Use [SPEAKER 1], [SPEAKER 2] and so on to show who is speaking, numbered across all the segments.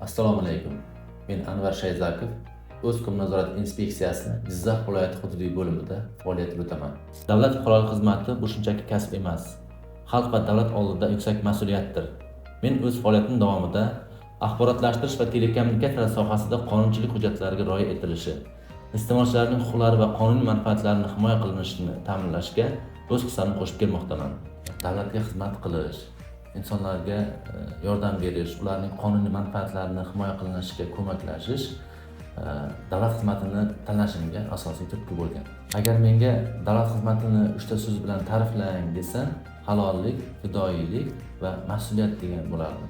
[SPEAKER 1] Assalomu alaykum. Men Anvar Shayzakov, O'zkom nazorat inspeksiyasi Jizzax viloyati hududiy bo'limida faoliyat yuritaman. Davlat fuqarolik xizmati bu shunchaki kasb emas, xalq va davlat oldida yuksak mas'uliyatdir. Men o'z faoliyatim davomida axborotlashtirish va telekommunikatsiyalar sohasida qonunchilik hujjatlariga rioya etilishi, iste'molchilarning huquqlari va qonuniy manfaatlarini himoya qilinishini ta'minlashga o'z hissamni qo'shib kelmoqdaman. Davlatga xizmat qilish, insonlarga yordam berish, ularning qonuniy manfaatlarini himoya qilinishiga ko'maklashish davlat xizmatini tanlashimga asosiy turtki bo'lgan. Agar menga davlat xizmatini 3 ta so'z bilan ta'riflang desa, halollik, fidoyilik va mas'uliyat degan bo'lardi.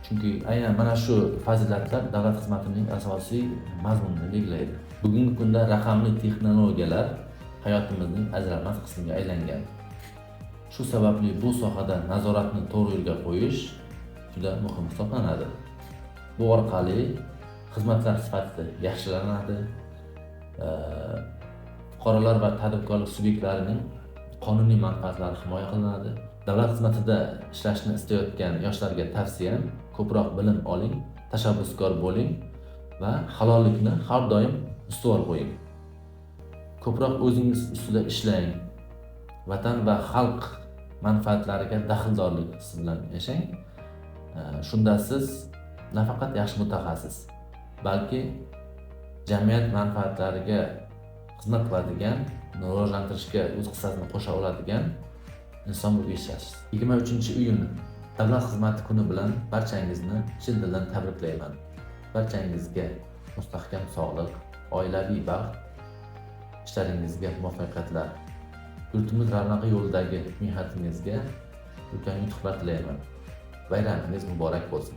[SPEAKER 1] Chunki aynan mana shu fazilatlar davlat xizmatining asosiy mazmunini belgilaydi. Bugungi kunda raqamli texnologiyalar hayotimizning ajralmas qismiga aylangan. Shu sababli bu sohada nazoratni to'g'ri yo'lga qo'yish juda muhim hisoblanadi. Bu orqali xizmatlar sifati yaxshilanadi, fuqarolar va tadbirkorlik subyektlarining qonuniy manfaatlari himoya qilinadi. Davlat xizmatida ishlashni istayotgan yoshlarga tavsiyam ko'proq bilim oling, tashabbuskor bo'ling va halollikni har doim ustuvor qo'ying. Ko'proq o'zingiz ustida ishlang. Vatan va xalq manfaatlariga daxldorlik hissi bilan yashang. Shunda siz nafaqat yaxshi mutaxassis, balki jamiyat manfaatlariga xizmat qiladigan, rivojlantirishga o'z hissasini qo'sha oladigan inson bo'lib yashaysiz. 23-iyun Davlat xizmati kuni bilan barchangizni chin dildan tabriklayman. Barchangizga mustahkam sog'lik, oilaviy baxt, ishlaringizga muvaffaqiyatlar. Yurtimiz ravnaqi yo'lidagi mehnatingizga ulkan yutuqlar tilayman. Bayramingiz muborak bo'lsin.